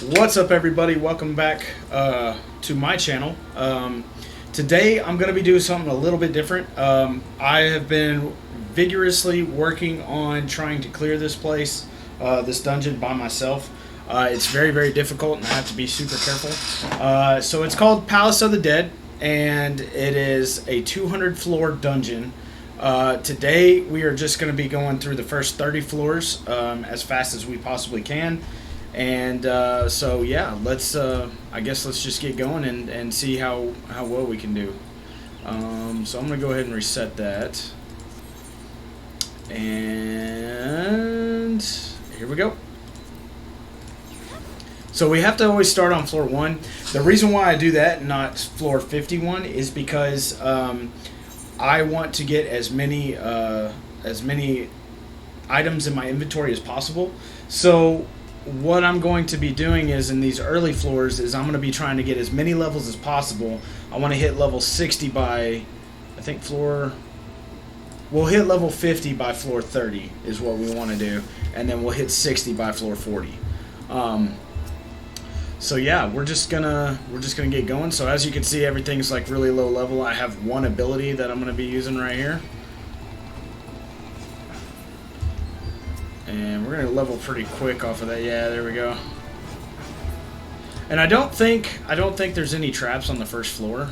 What's up, everybody? Welcome back to my channel. Today I'm going to be doing something a little bit different. I have been vigorously working on trying to clear this place, this dungeon by myself. It's very, very difficult and I have to be super careful. So it's called Palace of the Dead, and it is a 200 floor dungeon. Today we are just going to be going through the first 30 floors as fast as we possibly can. And so yeah, let's I guess let's just get going and see how well we can do. So I'm gonna go ahead and reset that, and here we go. So we have to always start on floor 1. The reason why I do that, not floor 51, is because I want to get as many items in my inventory as possible. So what I'm going to be doing is, in these early floors, is I'm going to be trying to get as many levels as possible. I want to hit level 60 by, I think we'll hit level 50 by floor 30 is what we want to do, and then we'll hit 60 by floor 40. So yeah, we're just gonna get going. So as you can see, everything's like really low level. I have one ability that I'm gonna be using right here. And we're gonna level pretty quick off of that. Yeah, there we go. And I don't think there's any traps on the first floor,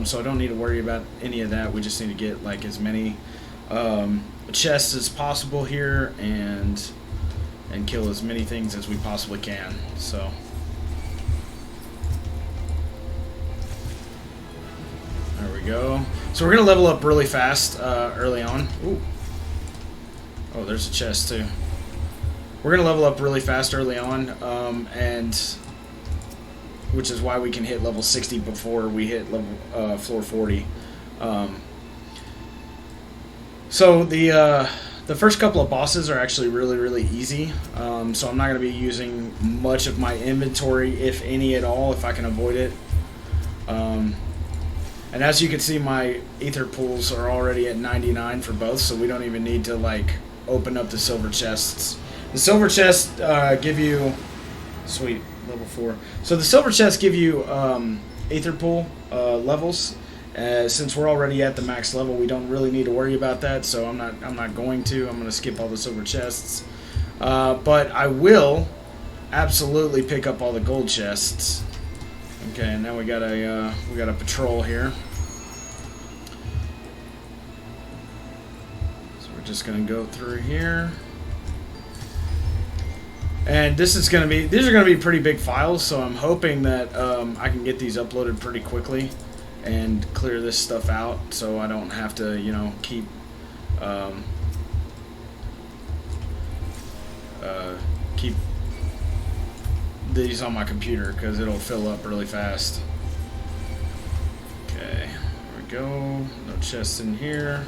so I don't need to worry about any of that. We just need to get like as many chests as possible here and kill as many things as we possibly can. So there we go. So we're gonna level up really fast early on. Ooh. Oh, there's a chest too. We're going to level up really fast early on, and which is why we can hit level 60 before we hit level floor 40. So the first couple of bosses are actually really easy. So I'm not going to be using much of my inventory, if any at all, if I can avoid it. And as you can see, my ether pools are already at 99 for both, so we don't even need to like open up the silver chests. The silver chests give you, sweet, level 4. So the silver chests give you Aether Pool levels. Since we're already at the max level, we don't really need to worry about that. So I'm not going to. I'm going to skip all the silver chests. But I will absolutely pick up all the gold chests. Okay, and now we got a patrol here. So we're just going to go through here. And these are going to be pretty big files, so I'm hoping that I can get these uploaded pretty quickly and clear this stuff out, so I don't have to, you know, keep these on my computer, because it'll fill up really fast. Okay, there we go. No chests in here,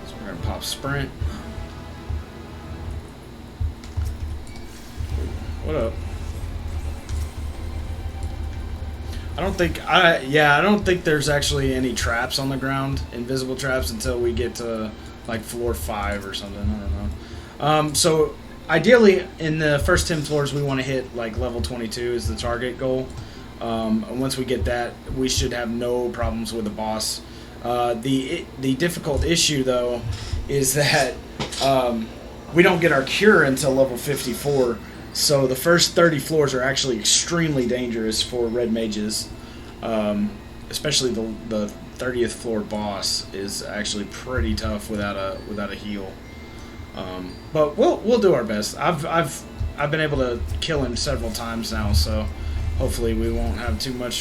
so we're going to pop sprint. What up? I don't think there's actually any traps on the ground, invisible traps, until we get to like floor 5 or something. I don't know. So ideally, in the first 10 floors, we want to hit like level 22 is the target goal. And once we get that, we should have no problems with the boss. The difficult issue though is that we don't get our cure until level 54. So the first 30 floors are actually extremely dangerous for red mages, especially the 30th floor boss is actually pretty tough without a heal. But we'll do our best. I've been able to kill him several times now, so hopefully we won't have too many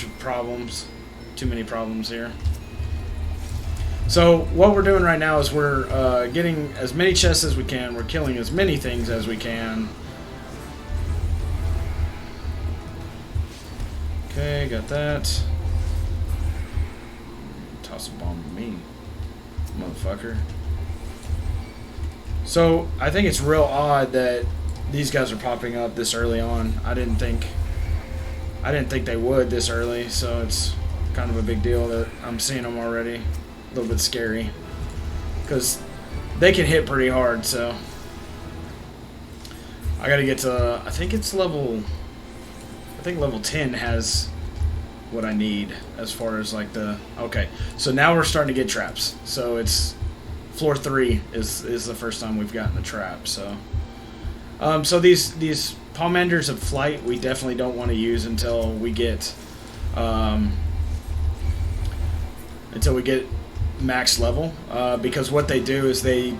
problems here. So what we're doing right now is we're getting as many chests as we can. We're killing as many things as we can. Okay, got that. Toss a bomb at me, motherfucker. So I think it's real odd that these guys are popping up this early on. I didn't think they would this early, so it's kind of a big deal that I'm seeing them already. A little bit scary, because they can hit pretty hard. So I gotta get to, I think it's level think level 10 has what I need as far as like the... Okay, so now we're starting to get traps. So it's floor 3 is the first time we've gotten a trap. So so these Palmanders of Flight we definitely don't want to use until we get max level, because what they do is they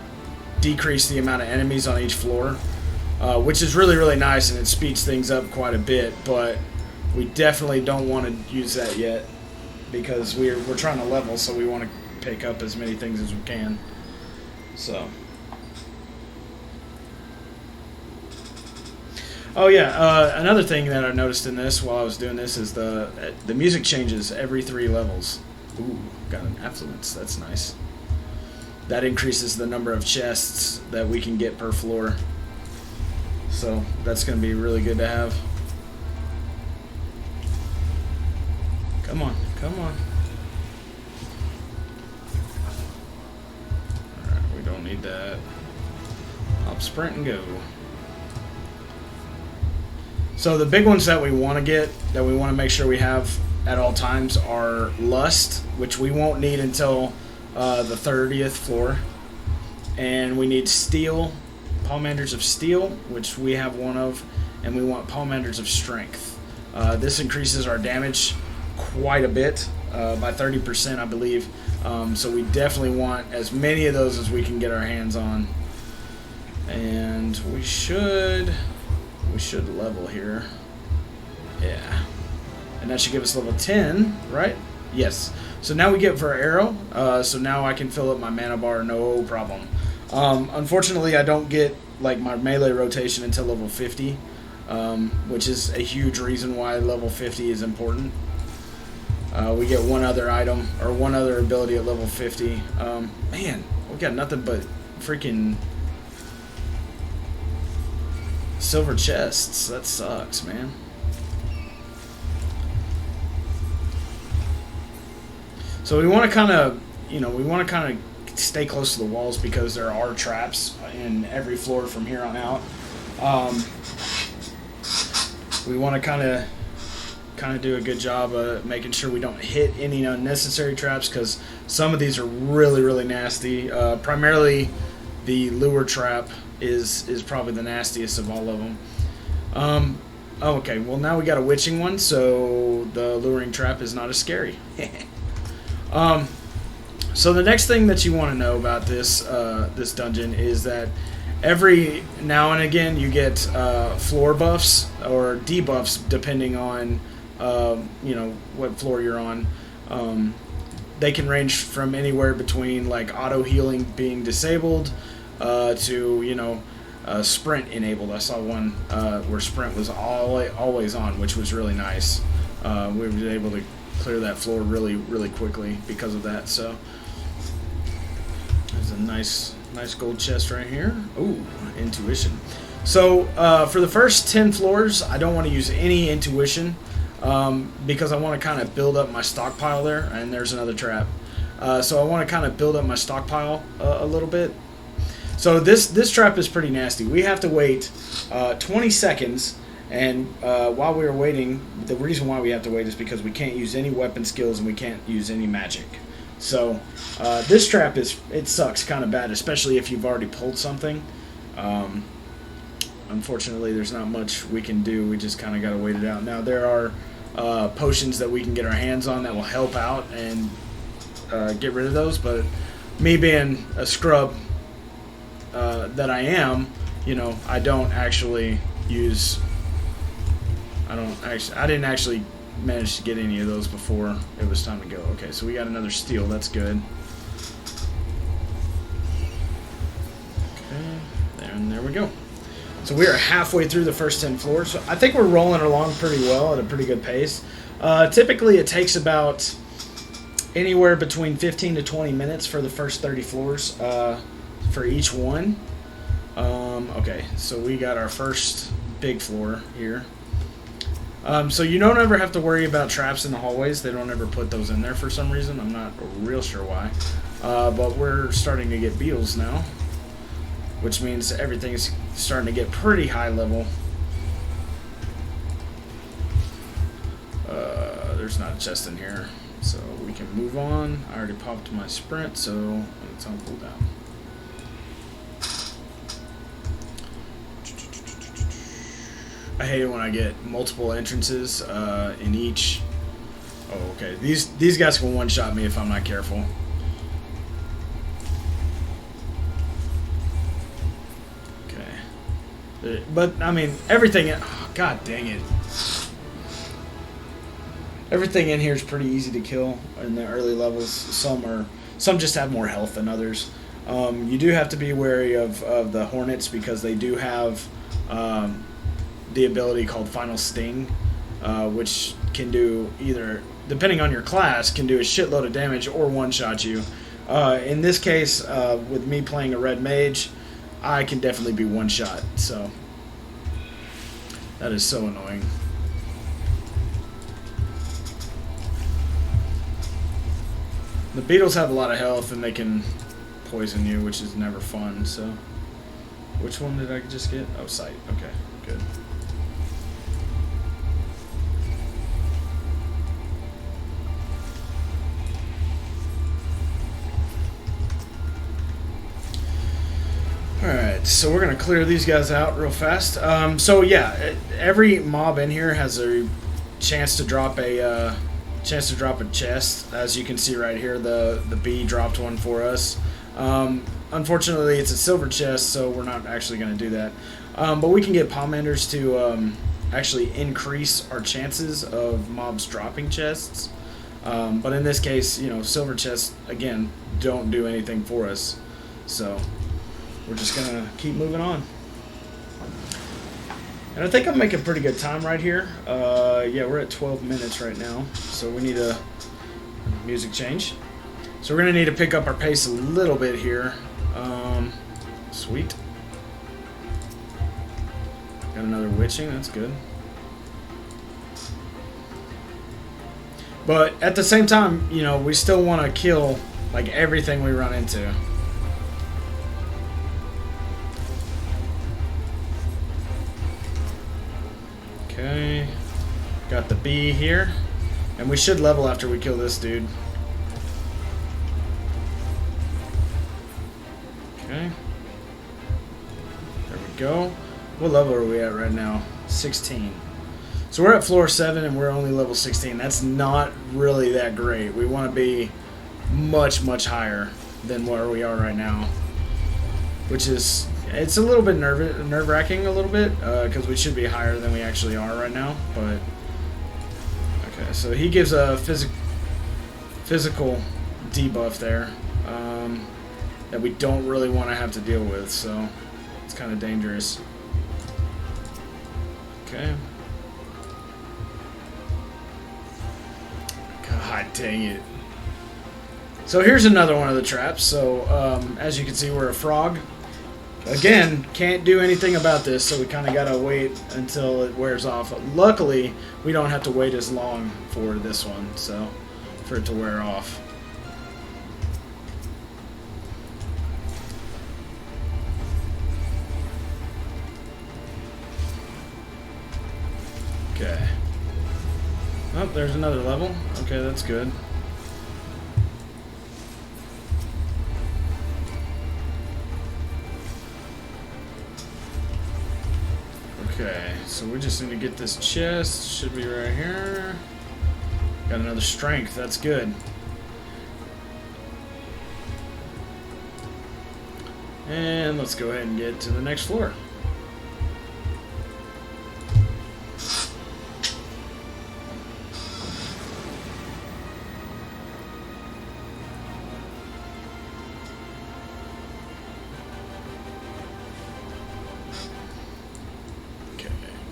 decrease the amount of enemies on each floor, which is really, really nice, and it speeds things up quite a bit, but we definitely don't want to use that yet because we're trying to level, so we want to pick up as many things as we can. So, oh yeah, another thing that I noticed in this while I was doing this is the music changes every 3 levels. Ooh, got an affluence. That's nice. That increases the number of chests that we can get per floor. So that's going to be really good to have. Come on, come on. Alright, we don't need that. Hop, sprint, and go. So the big ones that we want to get, that we want to make sure we have at all times, are Lust, which we won't need until the 30th floor. And we need Steel, Palmanders of Steel, which we have one of, and we want Palmanders of Strength. This increases our damage quite a bit, by 30%, I believe. So we definitely want as many of those as we can get our hands on. And we should level here. Yeah. And that should give us level 10, right? Yes. So now we get for our arrow. So now I can fill up my mana bar, no problem. Unfortunately, I don't get like my melee rotation until level 50, which is a huge reason why level 50 is important. We get one other item or one other ability at level 50. Man, we got nothing but freaking silver chests. That sucks, man. So we want to kind of, stay close to the walls because there are traps in every floor from here on out. We want to kind of do a good job of making sure we don't hit any unnecessary traps, because some of these are really, really nasty. Primarily, the lure trap is probably the nastiest of all of them. Oh, okay, well now we got a witching one, so the luring trap is not as scary. So the next thing that you want to know about this this dungeon is that every now and again you get floor buffs or debuffs depending on what floor you're on. They can range from anywhere between like auto healing being disabled to sprint enabled. I saw one where sprint was always on, which was really nice. We were able to clear that floor really, really quickly because of that. So there's a nice gold chest right here. Ooh, intuition. So for the first 10 floors, I don't want to use any intuition because I want to kind of build up my stockpile there. And there's another trap. So I want to kind of build up my stockpile a little bit. So this trap is pretty nasty. We have to wait 20 seconds. And while we were waiting, the reason why we have to wait is because we can't use any weapon skills and we can't use any magic. So this trap it sucks kind of bad, especially if you've already pulled something. Unfortunately, there's not much we can do. We just kind of got to wait it out. Now there are potions that we can get our hands on that will help out and get rid of those. But me being a scrub that I am, I don't actually use. I didn't actually manage to get any of those before it was time to go. Okay, so we got another steel. That's good. Okay, there we go. So we are halfway through the first 10 floors. So I think we're rolling along pretty well at a pretty good pace. Typically, it takes about anywhere between 15 to 20 minutes for the first 30 floors for each one. Okay, so we got our first big floor here. So you don't ever have to worry about traps in the hallways. They don't ever put those in there for some reason. I'm not real sure why. But we're starting to get beetles now, which means everything is starting to get pretty high level. there's not a chest in here. So we can move on. I already popped my sprint, so it's on cooldown. I hate it when I get multiple entrances in each. Oh, okay. These guys can one-shot me if I'm not careful. Okay. But, I mean, everything... Oh, God dang it. Everything in here is pretty easy to kill in the early levels. Some just have more health than others. You do have to be wary of the Hornets because they do have the ability called Final Sting, which can do either, depending on your class, can do a shitload of damage or one-shot you. In this case, with me playing a red mage, I can definitely be one-shot. So that is so annoying. The beetles have a lot of health and they can poison you, which is never fun. So, which one did I just get? Oh, sight. Okay, good. Alright, so we're going to clear these guys out real fast. So yeah, every mob in here has a chance to drop a chest. As you can see right here, the bee dropped one for us. Unfortunately, it's a silver chest, so we're not actually going to do that. But we can get pomanders to actually increase our chances of mobs dropping chests. But in this case, you know, silver chests, again, don't do anything for us. So we're just going to keep moving on. And I think I'm making pretty good time right here. Yeah, we're at 12 minutes right now, so we need a music change. So we're going to need to pick up our pace a little bit here. Sweet. Got another witching, that's good. But at the same time, you know, we still want to kill like everything we run into. Okay, got the bee here, and we should level after we kill this dude. Okay, there we go. What level are we at right now? 16. So we're at floor 7 and we're only level 16. That's not really that great. We want to be much, much higher than where we are right now, which is... It's a little bit nerve-wracking a little bit, because we should be higher than we actually are right now, but... Okay, so he gives a physical debuff there, that we don't really want to have to deal with, so it's kind of dangerous. Okay. God dang it. So here's another one of the traps. So, as you can see, we're a frog. Again, can't do anything about this, so we kind of gotta wait until it wears off. Luckily, we don't have to wait as long for this one, so for it to wear off. Okay. Oh, there's another level. Okay, that's good. Okay, so we just need to get this chest. Should be right here. Got another strength. That's good. And let's go ahead and get to the next floor.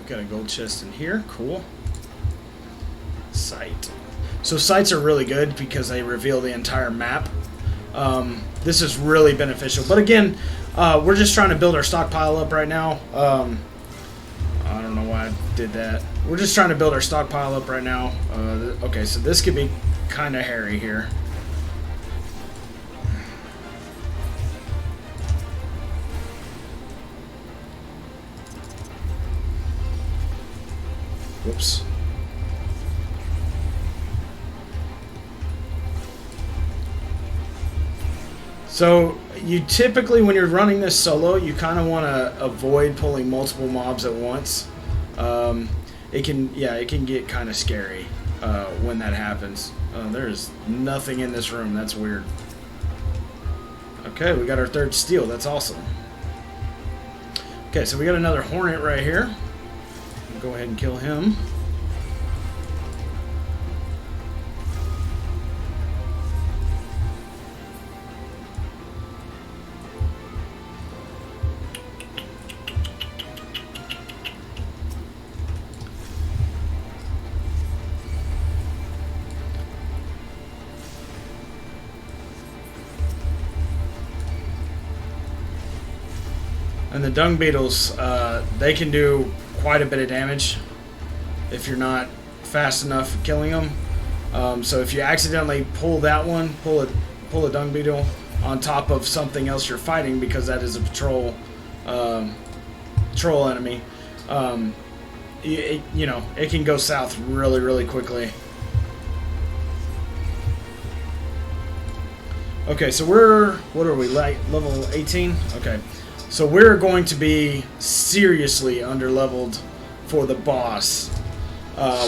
Got a gold chest in here. Cool. Sight. So sights are really good because they reveal the entire map. This is really beneficial. But again, we're just trying to build our stockpile up right now. I don't know why I did that. We're just trying to build our stockpile up right now. Okay, so this could be kind of hairy here. Whoops. So you typically, when you're running this solo, you kind of want to avoid pulling multiple mobs at once. It can get kind of scary when that happens. There's nothing in this room. That's weird. Okay, we got our third steel. That's awesome. Okay, so we got another hornet right here. Go ahead and kill him. And the dung beetles, they can do quite a bit of damage if you're not fast enough killing them. So if you accidentally pull that one, pull a dung beetle on top of something else you're fighting, because that is a patrol enemy, it can go south really, really quickly. Okay, so what are we, like level 18? Okay. So we're going to be seriously under-leveled for the boss,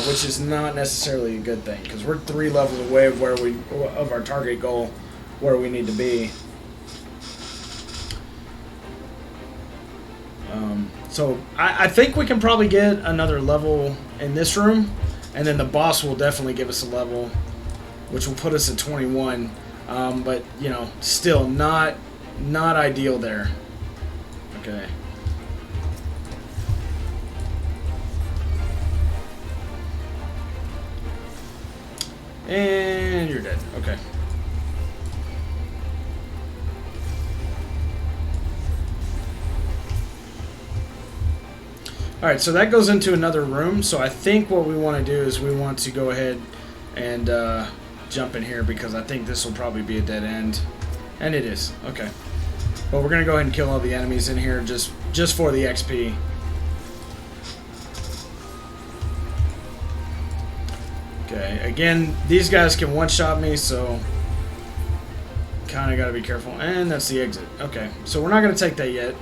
which is not necessarily a good thing, because we're 3 levels away of our target goal, where we need to be. So I think we can probably get another level in this room, and then the boss will definitely give us a level, which will put us at 21. But still not ideal there. Okay. And you're dead. Okay. Alright, so that goes into another room. So I think what we want to do is we want to go ahead and jump in here, because I think this will probably be a dead end. And it is. Okay. But we're going to go ahead and kill all the enemies in here just for the XP. Okay, again, these guys can one-shot me, so kind of got to be careful. And that's the exit. Okay, so we're not going to take that yet,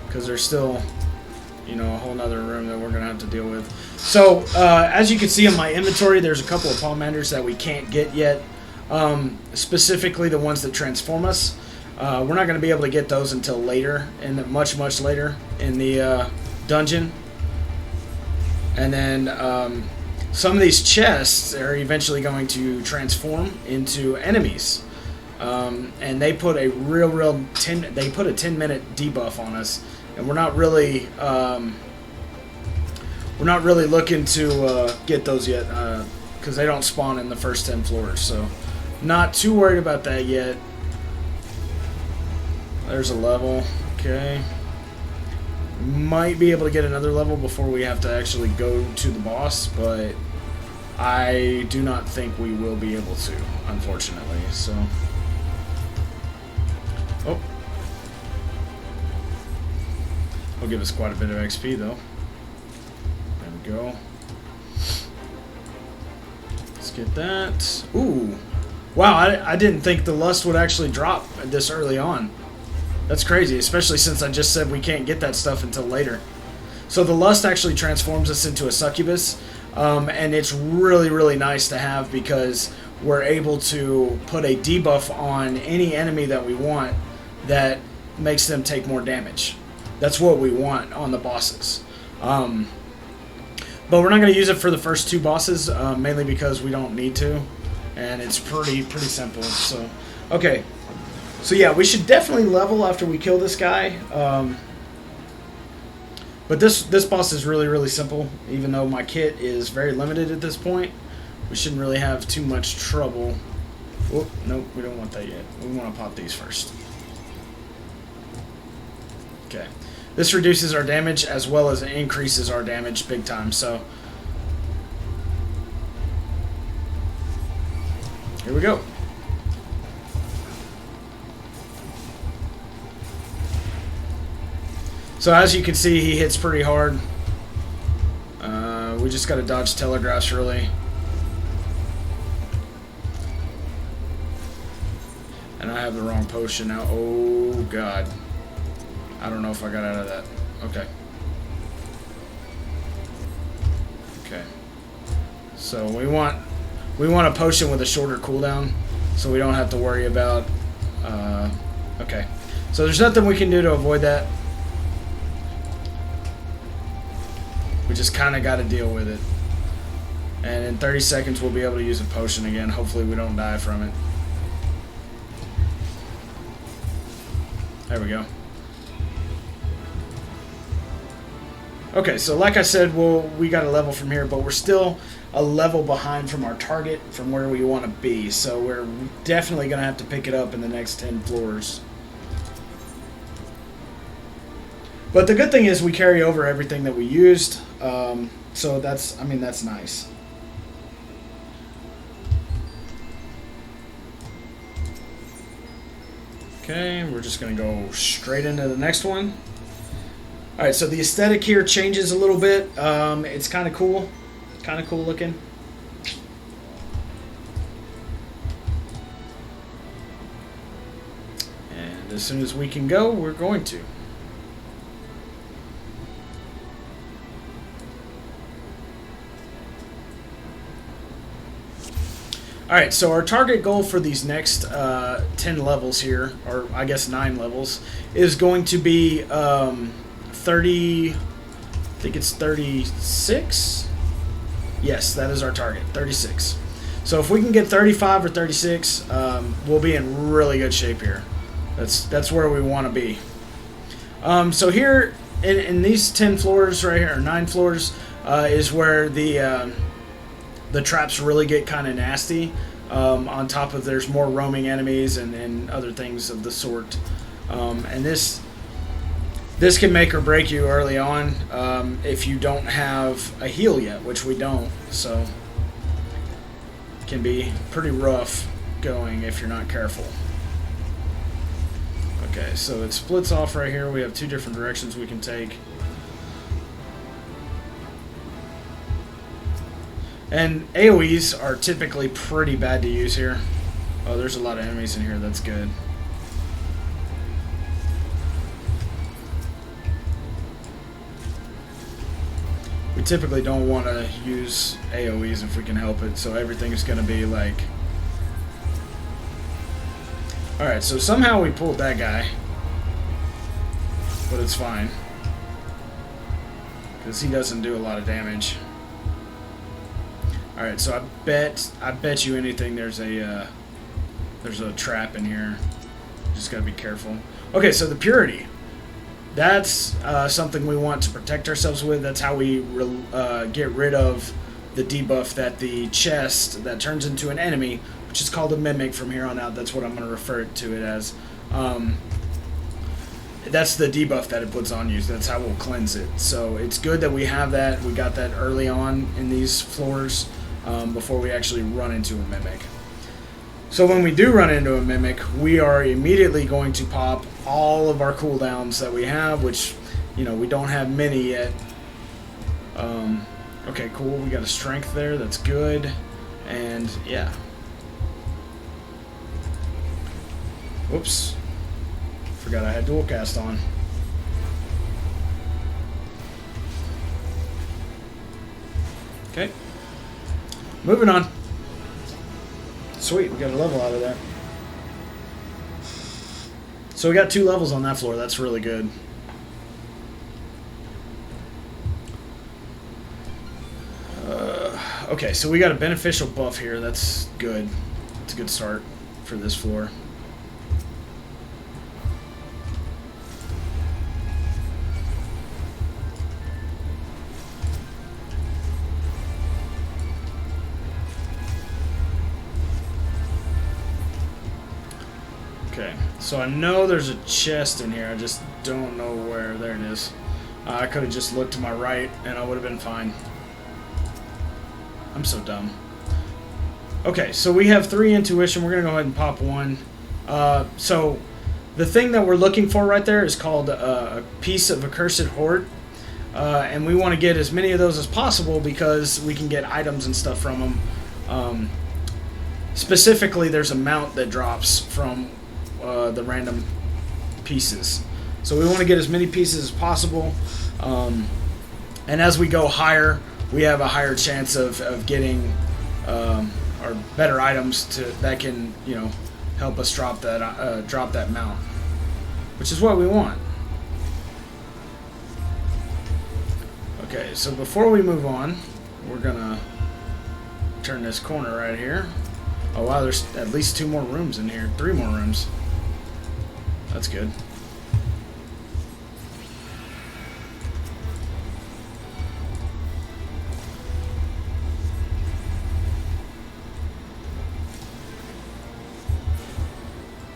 because there's still, a whole nother room that we're going to have to deal with. So, as you can see in my inventory, there's a couple of pommanders that we can't get yet, specifically the ones that transform us. We're not going to be able to get those until later, much later in the dungeon. And then some of these chests are eventually going to transform into enemies, and they put a real 10-minute debuff on us, and we're not really looking to get those yet, because they don't spawn in the first 10 floors. So not too worried about that yet. There's a level. Okay. Might be able to get another level before we have to actually go to the boss, but I do not think we will be able to, unfortunately. So, will give us quite a bit of XP though. There we go. Let's get that. Ooh. Wow, I didn't think the lust would actually drop this early on. That's crazy, especially since I just said we can't get that stuff until later. So the lust actually transforms us into a succubus, and it's really nice to have, because we're able to put a debuff on any enemy that we want that makes them take more damage. That's what we want on the bosses. But we're not going to use it for the first 2 bosses, mainly because we don't need to, and it's pretty simple. So, okay. So yeah, we should definitely level after we kill this guy. But this boss is really simple. Even though my kit is very limited at this point, we shouldn't really have too much trouble. Oh, nope, we don't want that yet. We want to pop these first. Okay. This reduces our damage as well as increases our damage big time. So here we go. So as you can see, he hits pretty hard. We just got to dodge telegraphs, really. And I have the wrong potion now. Oh, God. I don't know if I got out of that. Okay. Okay. So we want a potion with a shorter cooldown, so we don't have to worry about... okay. So there's nothing we can do to avoid that. We just kind of got to deal with it. And in 30 seconds, we'll be able to use a potion again. Hopefully we don't die from it. There we go. Okay, so like I said, we got a level from here, but we're still a level behind from our target, from where we want to be. So we're definitely going to have to pick it up in the next 10 floors. But the good thing is we carry over everything that we used. So that's nice. Okay, we're just going to go straight into the next one. Alright, so the aesthetic here changes a little bit. It's kind of cool. Kind of cool looking. And as soon as we can go, we're going to. Alright, so our target goal for these next 10 levels here, or I guess 9 levels, is going to be 30, I think it's 36? Yes, that is our target, 36. So if we can get 35 or 36, we'll be in really good shape here. That's where we want to be. So here, in these 10 floors right here, or 9 floors, is where the traps really get kind of nasty. On top of there's more roaming enemies and other things of the sort. And this can make or break you early on if you don't have a heal yet, which we don't. So it can be pretty rough going if you're not careful. Okay, so it splits off right here. We have 2 different directions we can take. And AoEs are typically pretty bad to use here. Oh, there's a lot of enemies in here. That's good. We typically don't want to use AoEs if we can help it, so everything is going to be like... Alright, so somehow we pulled that guy. But it's fine. Because he doesn't do a lot of damage. Alright, so I bet you anything there's a trap in here. Just gotta be careful. Okay, so the purity. That's something we want to protect ourselves with. That's how we get rid of the debuff that the chest that turns into an enemy, which is called a mimic from here on out. That's what I'm going to refer to it as. That's the debuff that it puts on you. That's how we'll cleanse it. So it's good that we have that. We got that early on in these floors before we actually run into a mimic. So when we do run into a mimic, we are immediately going to pop all of our cooldowns that we have, which, you know, we don't have many yet. Okay, cool. We got a strength there. That's good. And, yeah. Whoops. Forgot I had dual cast on. Okay. Moving on. Sweet, we got a level out of that. So we got 2 levels on that floor. That's really good. Okay, so we got a beneficial buff here. That's good. It's a good start for this floor. Okay, so I know there's a chest in here. I just don't know where. There it is. I could have just looked to my right and I would have been fine. I'm so dumb. Okay, so we have 3 intuition. We're going to go ahead and pop 1. So the thing that we're looking for right there is called a piece of accursed horde. And we want to get as many of those as possible because we can get items and stuff from them. Specifically, there's a mount that drops from the random pieces. So we want to get as many pieces as possible. And as we go higher, we have a higher chance of getting or better items that can, you know, help us drop that mount, which is what we want. Okay, so before we move on, we're gonna turn this corner right here. Oh wow, there's at least 2 more rooms in here, 3 more rooms. That's good.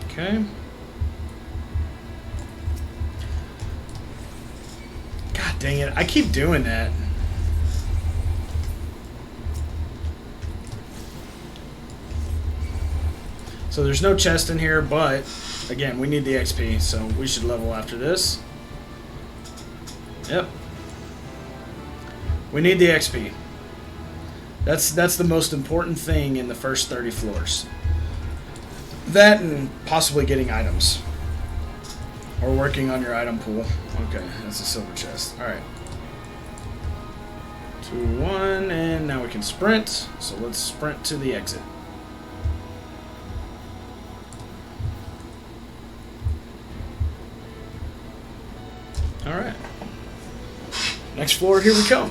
Okay. God dang it, I keep doing that. So there's no chest in here, but again, we need the XP, so we should level after this. Yep. We need the XP. That's the most important thing in the first 30 floors. That and possibly getting items. Or working on your item pool. Okay, that's a silver chest. Alright. 2, 1, and now we can sprint. So let's sprint to the exit. Alright. Next floor, here we come.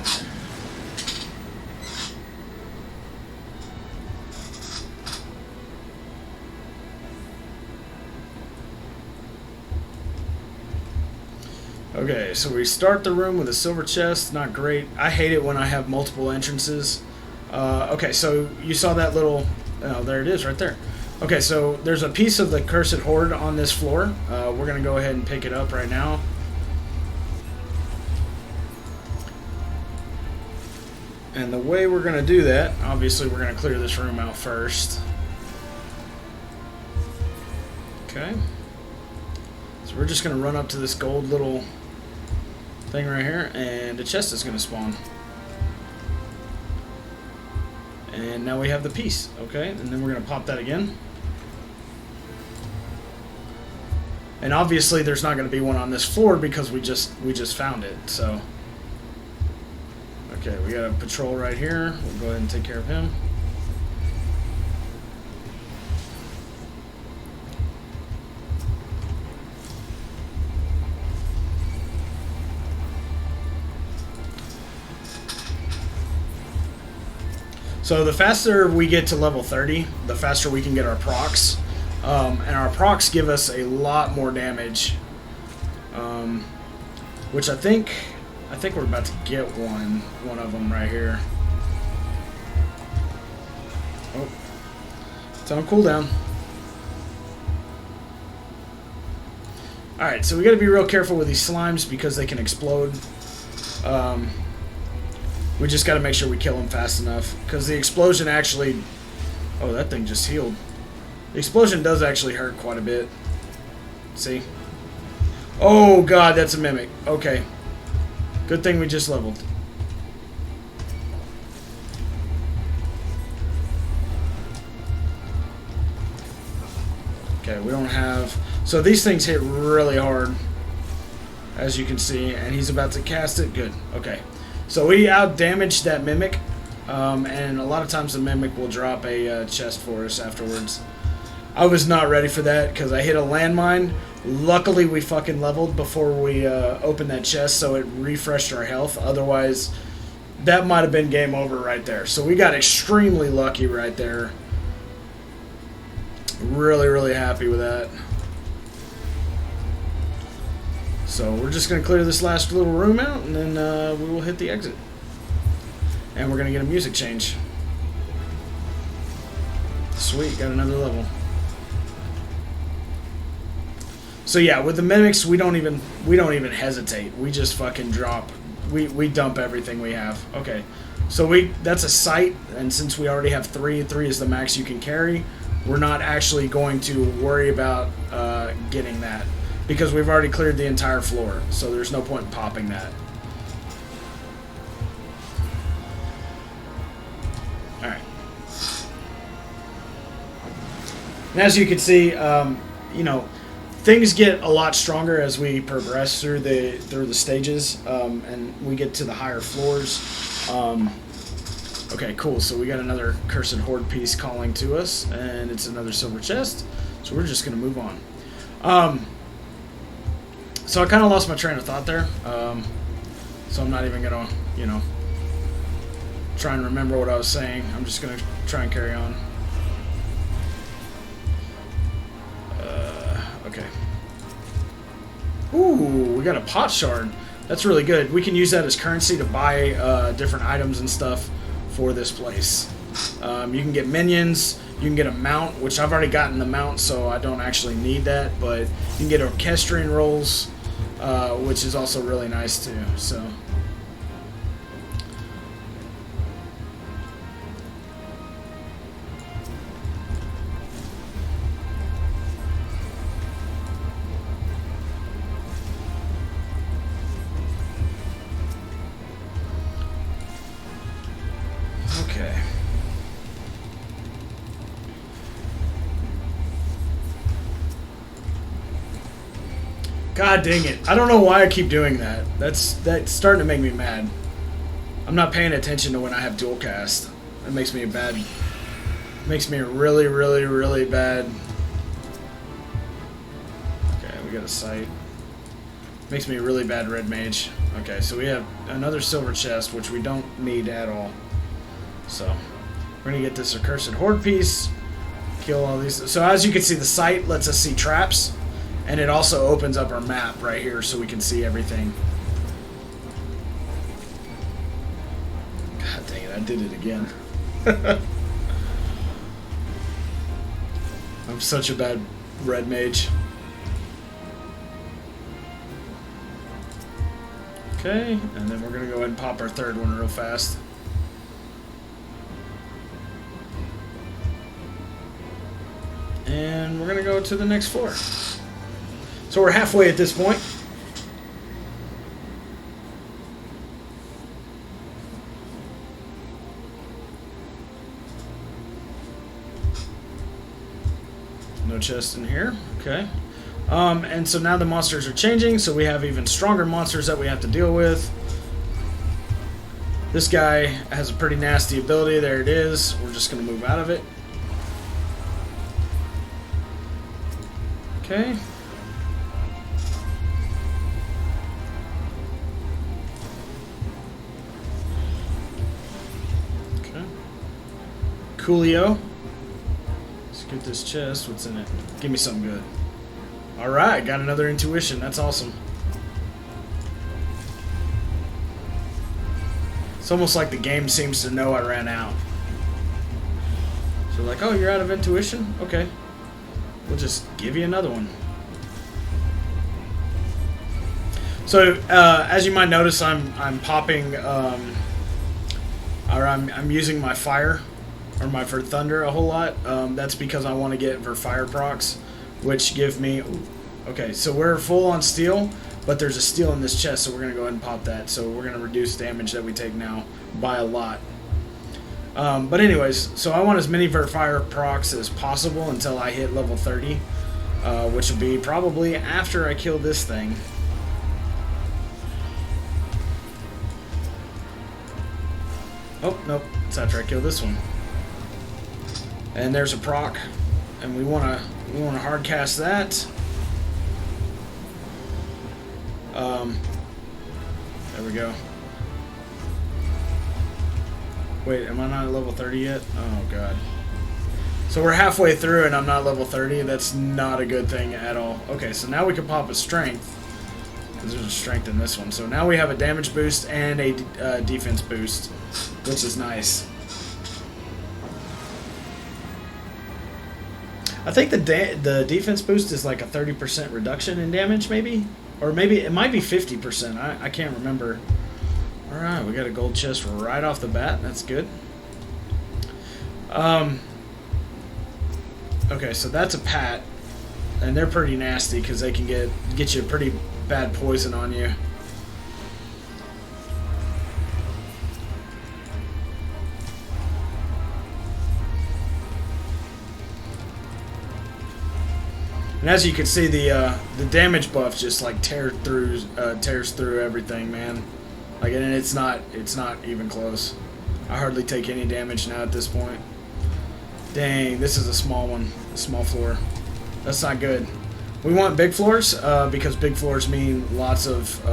Okay, so we start the room with a silver chest. Not great. I hate it when I have multiple entrances. Okay, so you saw that little... Oh, there it is right there. Okay, so there's a piece of the Cursed Horde on this floor. We're going to go ahead and pick it up right now. And the way we're going to do that, obviously we're going to clear this room out first. Okay. So we're just going to run up to this gold little thing right here, and the chest is going to spawn. And now we have the piece, okay? And then we're going to pop that again. And obviously there's not going to be one on this floor because we just found it, so... Okay, we got a patrol right here. We'll go ahead and take care of him. So the faster we get to level 30, the faster we can get our procs. And our procs give us a lot more damage. Which I think we're about to get one of them right here. Oh, it's on cooldown. Alright, so we gotta be real careful with these slimes because they can explode. We just gotta make sure we kill them fast enough. Because the explosion actually... Oh, that thing just healed. The explosion does actually hurt quite a bit. See? Oh god, that's a mimic. Okay. Good thing we just leveled. Okay, we don't have... So these things hit really hard, as you can see, and he's about to cast it. Good. Okay. So we out-damaged that mimic, and a lot of times the mimic will drop a chest for us afterwards. I was not ready for that, because I hit a landmine. Luckily, we fucking leveled before we opened that chest, so it refreshed our health. Otherwise, that might have been game over right there. So we got extremely lucky right there. Really, really happy with that. So we're just going to clear this last little room out, and then we will hit the exit. And we're going to get a music change. Sweet, got another level. So yeah, with the mimics, we don't even hesitate. We just fucking drop. We dump everything we have. Okay, so that's a sight, and since we already have 3 is the max you can carry. We're not actually going to worry about getting that because we've already cleared the entire floor. So there's no point in popping that. All right. And as you can see. you know, things get a lot stronger as we progress through the stages, and we get to the higher floors. Okay, cool. So we got another Cursed Horde piece calling to us, and it's another silver chest. So we're just gonna move on. So I kind of lost my train of thought there. So I'm not even gonna, try and remember what I was saying. I'm just gonna try and carry on. Okay. Ooh, we got a pot shard. That's really good. We can use that as currency to buy different items and stuff for this place. You can get minions. You can get a mount, which I've already gotten the mount, so I don't actually need that. But you can get orchestrion rolls, which is also really nice too. So. Okay. God dang it. I don't know why I keep doing that. That's starting to make me mad. I'm not paying attention to when I have dual cast. That makes me a really, really, really bad. Okay, we got a sight. Makes me a really bad red mage. Okay, so we have another silver chest, which we don't need at all. So, we're going to get this accursed horde piece, kill all these. So as you can see, the sight lets us see traps, and it also opens up our map right here so we can see everything. God dang it, I did it again. I'm such a bad red mage. Okay, and then we're going to go ahead and pop our third one real fast. And we're going to go to the next floor. So we're halfway at this point. No chest in here. Okay. And so now the monsters are changing, so we have even stronger monsters that we have to deal with. This guy has a pretty nasty ability. There it is. We're just going to move out of it. Okay. Okay. Coolio. Let's get this chest. What's in it? Give me something good. Alright, got another intuition. That's awesome. It's almost like the game seems to know I ran out. So like, oh, you're out of intuition? Okay. We'll just give you another one. So, as you might notice, I'm popping, or I'm using my fire, or my for thunder a whole lot. That's because I want to get for fire procs, which give me. Ooh, okay, so we're full on steel, but there's a steel in this chest, so we're gonna go ahead and pop that. So we're gonna reduce damage that we take now by a lot. But anyways, so I want as many fire procs as possible until I hit level 30, which will be probably after I kill this thing. Oh, nope, it's after I kill this one. And there's a proc, and we wanna hard cast that. There we go. Wait, am I not at level 30 yet? Oh, God. So we're halfway through and I'm not level 30. That's not a good thing at all. Okay, so now we can pop a strength. Because there's a strength in this one. So now we have a damage boost and a defense boost, which is nice. I think the defense boost is like a 30% reduction in damage, maybe? Or maybe it might be 50%. I can't remember. Alright, we got a gold chest right off the bat. That's good. Okay, so that's a pat. And they're pretty nasty because they can get you pretty bad poison on you. And as you can see, the damage buff just like tears through everything, man. Like, and it's not even close. I hardly take any damage now at this point. Dang, this is a small one, a small floor. That's not good. We want big floors because big floors mean lots of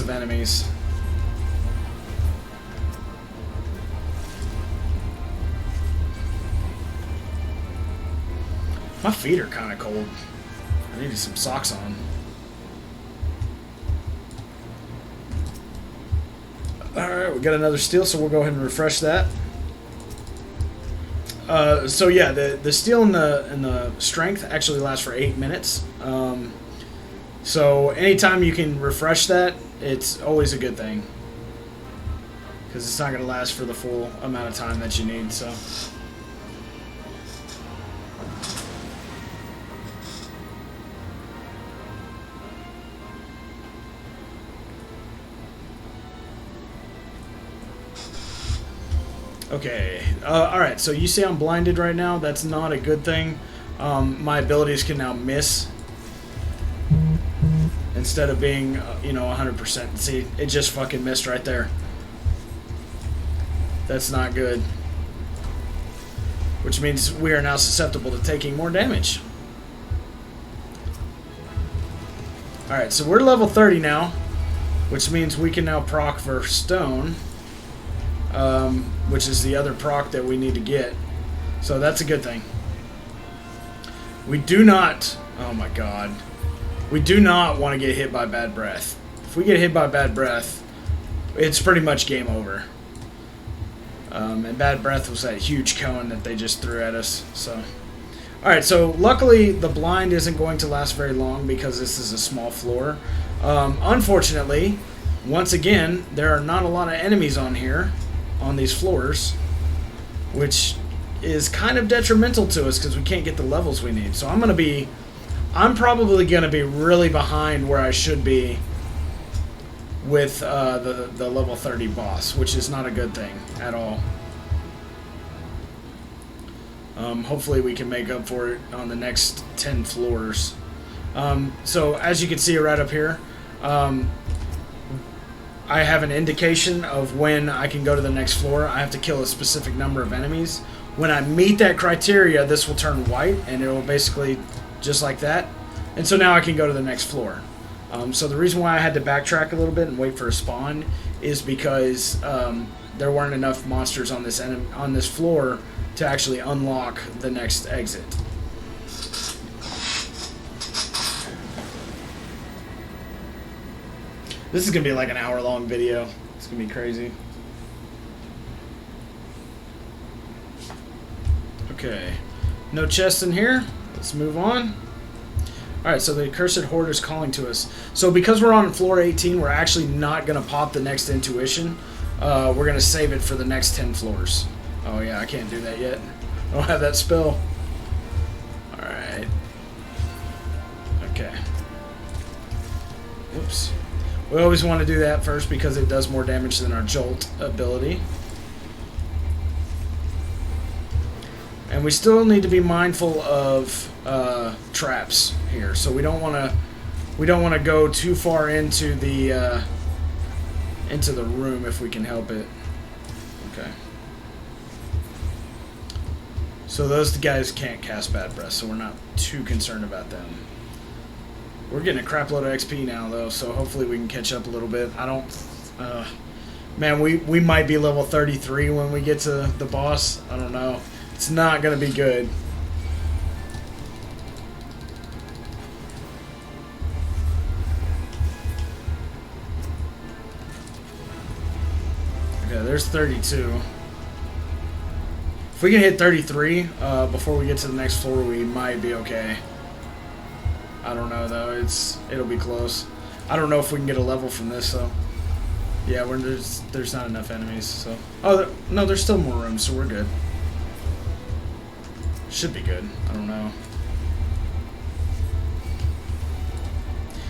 enemies. My feet are kind of cold. I needed some socks on. Alright, we got another steel, so we'll go ahead and refresh that. So yeah, the steel and the strength actually lasts for 8 minutes. So anytime you can refresh that, it's always a good thing. Because it's not going to last for the full amount of time that you need, so... Okay, alright, so you see I'm blinded right now. That's not a good thing. My abilities can now miss instead of being, 100%. See, it just fucking missed right there. That's not good. Which means we are now susceptible to taking more damage. Alright, so we're level 30 now, which means we can now proc for stone. Which is the other proc that we need to get. So that's a good thing. We do not... Oh my god. We do not want to get hit by bad breath. If we get hit by bad breath, it's pretty much game over. And bad breath was that huge cone that they just threw at us. So, alright, so luckily the blind isn't going to last very long because this is a small floor. Unfortunately, once again, there are not a lot of enemies on here. On these floors, which is kind of detrimental to us because we can't get the levels we need. So I'm probably gonna be really behind where I should be with the level 30 boss, which is not a good thing at all. Hopefully we can make up for it on the next 10 floors. So as you can see right up here, I have an indication of when I can go to the next floor. I have to kill a specific number of enemies. When I meet that criteria, this will turn white, and it will basically just like that. And so now I can go to the next floor. So the reason why I had to backtrack a little bit and wait for a spawn is because there weren't enough monsters on this floor to actually unlock the next exit. This is going to be like an hour-long video. It's going to be crazy. Okay. No chest in here. Let's move on. Alright, so the accursed horde is calling to us. So because we're on floor 18, we're actually not going to pop the next intuition. We're going to save it for the next 10 floors. Oh yeah, I can't do that yet. I don't have that spell. Alright. Okay. Whoops. We always want to do that first because it does more damage than our Jolt ability. And we still need to be mindful of traps here. So we don't want to go too far into the room if we can help it. Okay. So those guys can't cast Bad Breath, so we're not too concerned about them. We're getting a crap load of XP now, though, so hopefully we can catch up a little bit. I don't... man, we might be level 33 when we get to the boss. I don't know. It's not going to be good. Okay, there's 32. If we can hit 33 before we get to the next floor, we might be okay. I don't know though. It'll be close. I don't know if we can get a level from this though. Yeah, there's not enough enemies. So no, there's still more room, so we're good. Should be good. I don't know.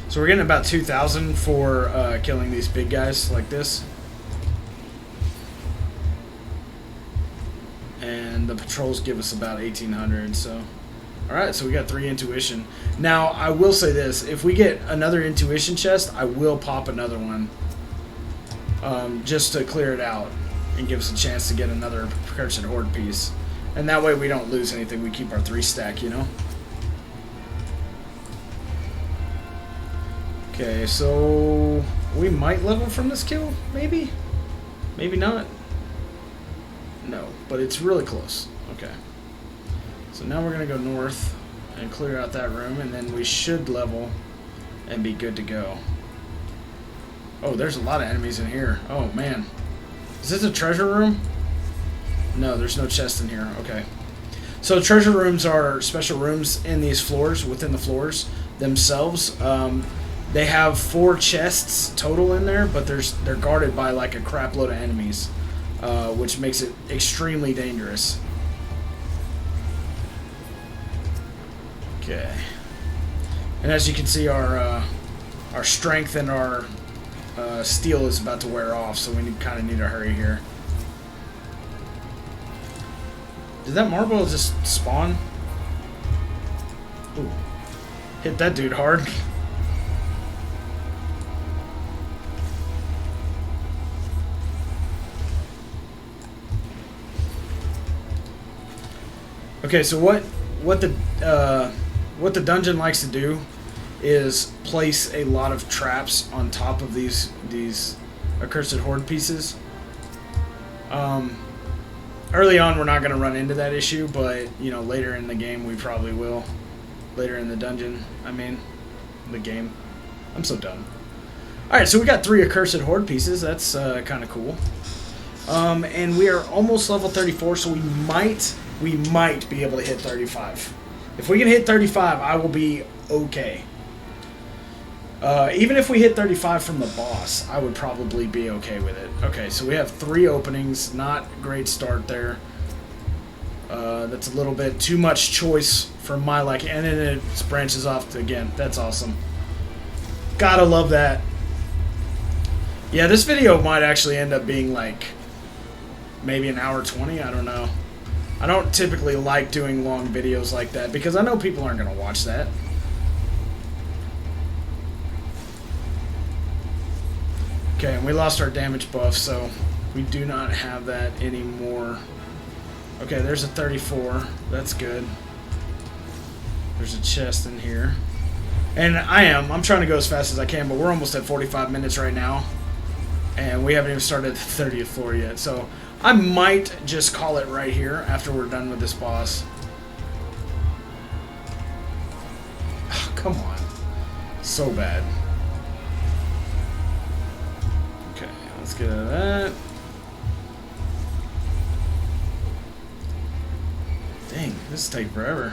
So we're getting about 2,000 for killing these big guys like this. and the patrols give us about 1,800. So, all right, so we got 3 intuition. Now, I will say this: if we get another intuition chest, I will pop another one, just to clear it out and give us a chance to get another Cursed Horde piece. And that way we don't lose anything. We keep our 3 stack, you know. Okay, so we might level from this kill, maybe? Maybe not. No, but it's really close. Okay. So now we're going to go north and clear out that room, and then we should level and be good to go. Oh, there's a lot of enemies in here. Oh, man. Is this a treasure room? No, there's no chest in here. Okay. So treasure rooms are special rooms in these floors, within the floors themselves. They have 4 chests total in there, but they're guarded by like a crap load of enemies, which makes it extremely dangerous. Okay. And as you can see, our strength and our steel is about to wear off, so we kind of need to hurry here. Did that marble just spawn? Ooh. Hit that dude hard. Okay, so what the dungeon likes to do is place a lot of traps on top of these accursed horde pieces. Early on, we're not going to run into that issue, but you know, later in the game, we probably will. Later in the dungeon, I mean, the game. I'm so dumb. All right, so we got 3 accursed horde pieces. That's kind of cool. And we are almost level 34, so we might be able to hit 35. If we can hit 35, I will be okay. Even if we hit 35 from the boss, I would probably be okay with it. Okay, so we have 3 openings. Not a great start there. That's a little bit too much choice for my liking. And then it branches off again. That's awesome. Gotta love that. Yeah, this video might actually end up being like maybe an hour 20. I don't know. I don't typically like doing long videos like that because I know people aren't going to watch that. Okay, and we lost our damage buff, so we do not have that anymore. Okay, there's a 34. That's good. There's a chest in here. And I'm trying to go as fast as I can, but we're almost at 45 minutes right now. And we haven't even started the 30th floor yet, so I might just call it right here after we're done with this boss. Oh, come on. So bad. Okay, let's get out of that. Dang, this is taking forever.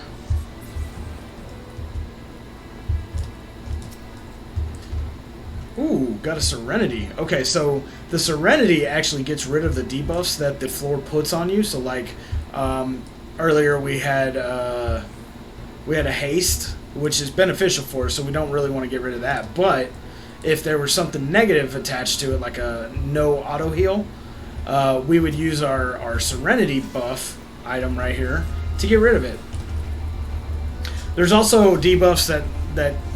Ooh, got a Serenity. Okay, so the Serenity actually gets rid of the debuffs that the floor puts on you. So, like, earlier we had a haste, which is beneficial for us, so we don't really want to get rid of that. But if there was something negative attached to it, like a no auto heal, we would use our Serenity buff item right here to get rid of it. There's also debuffs that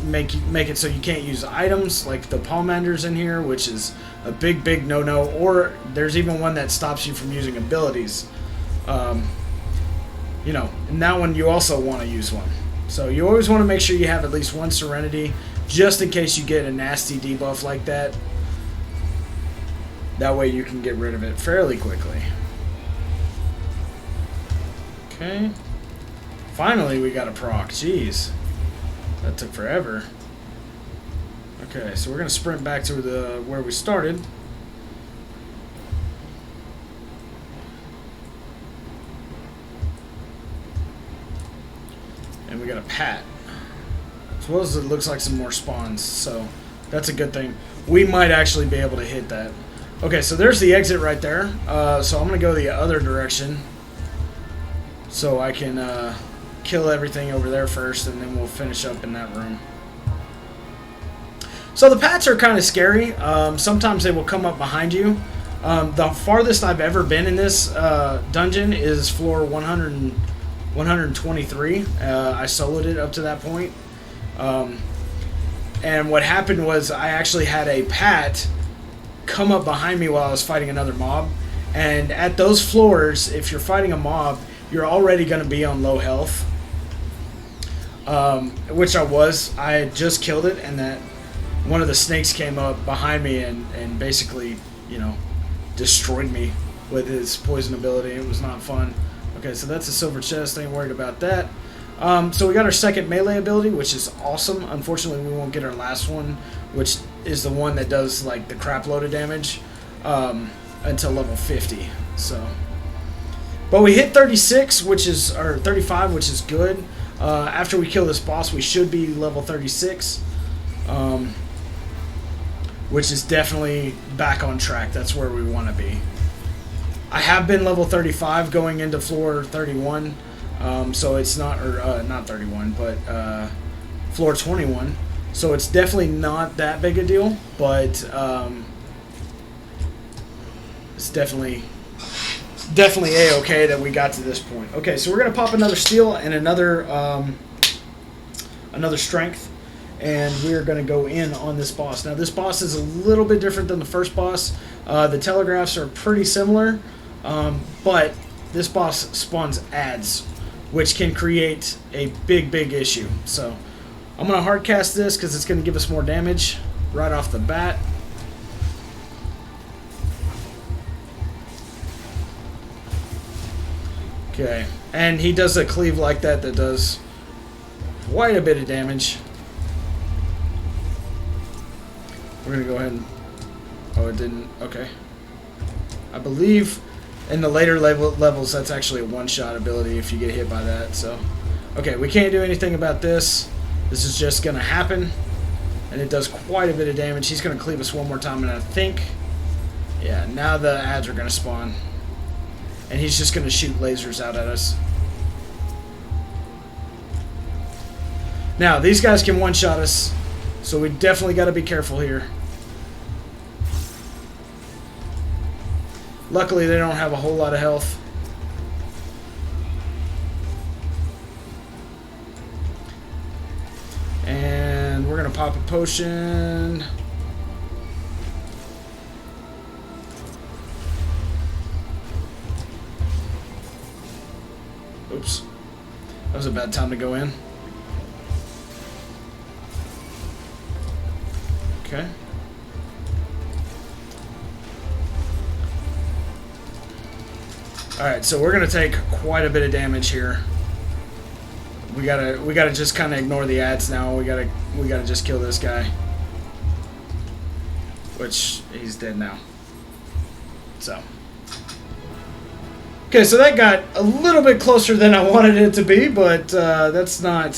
make it so you can't use items, like the Palmander's in here, which is a big no-no, or there's even one that stops you from using abilities. You know, and that one you also want to use one. So you always want to make sure you have at least one Serenity, just in case you get a nasty debuff like that. That way you can get rid of it fairly quickly. Okay. Finally we got a proc. Jeez. That took forever. Okay, so we're gonna sprint back to where we started. And we got a pat. As well as it looks like some more spawns, so that's a good thing. We might actually be able to hit that. Okay, so there's the exit right there. So I'm gonna go the other direction, so I can kill everything over there first, and then we'll finish up in that room. So the pats are kind of scary. Sometimes they will come up behind you, The farthest I've ever been in this dungeon is floor 123. I soloed it up to that point. And what happened was I actually had a Pat come up behind me while I was fighting another mob. And at those floors, if you're fighting a mob, you're already going to be on low health. Which I was. I had just killed it, and that one of the snakes came up behind me and basically, destroyed me with his poison ability. It was not fun. Okay, so that's a silver chest. Ain't worried about that. So we got our second melee ability, which is awesome. Unfortunately, we won't get our last one, which is the one that does like the crap load of damage until level 50. So, but we hit 36, or 35, which is good. After we kill this boss, we should be level 36, which is definitely back on track. That's where we want to be. I have been level 35 going into floor 31, so it's not, not 31, but floor 21. So it's definitely not that big a deal, but it's definitely a-okay that we got to this point. Okay, so we're gonna pop another steel and another strength, and we're gonna go in on this boss. Now this boss is a little bit different than the first boss. The telegraphs are pretty similar, but this boss spawns ads, which can create a big issue. So I'm gonna hard cast this because it's gonna give us more damage right off the bat. Okay, and he does a cleave like that does quite a bit of damage. We're gonna go ahead and... Oh, it didn't... Okay. I believe in the later levels that's actually a one-shot ability if you get hit by that, so... Okay, we can't do anything about this. This is just gonna happen. And it does quite a bit of damage. He's gonna cleave us one more time, and I think... Yeah, now the ads are gonna spawn. And he's just going to shoot lasers out at us. Now, these guys can one-shot us, so we definitely got to be careful here. Luckily, they don't have a whole lot of health. And we're going to pop a potion. Oops. That was a bad time to go in. Okay. Alright, so we're gonna take quite a bit of damage here. We gotta just kinda ignore the ads now. We gotta just kill this guy. Which he's dead now. So okay, so that got a little bit closer than I wanted it to be, but that's not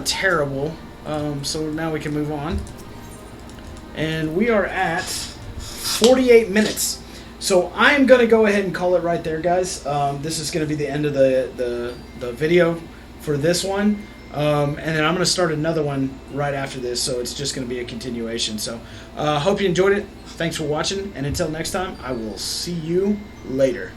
terrible. So now we can move on, and we are at 48 minutes. So I'm gonna go ahead and call it right there, guys. This is gonna be the end of the video for this one, and then I'm gonna start another one right after this. So it's just gonna be a continuation. So hope you enjoyed it. Thanks for watching, and until next time, I will see you later.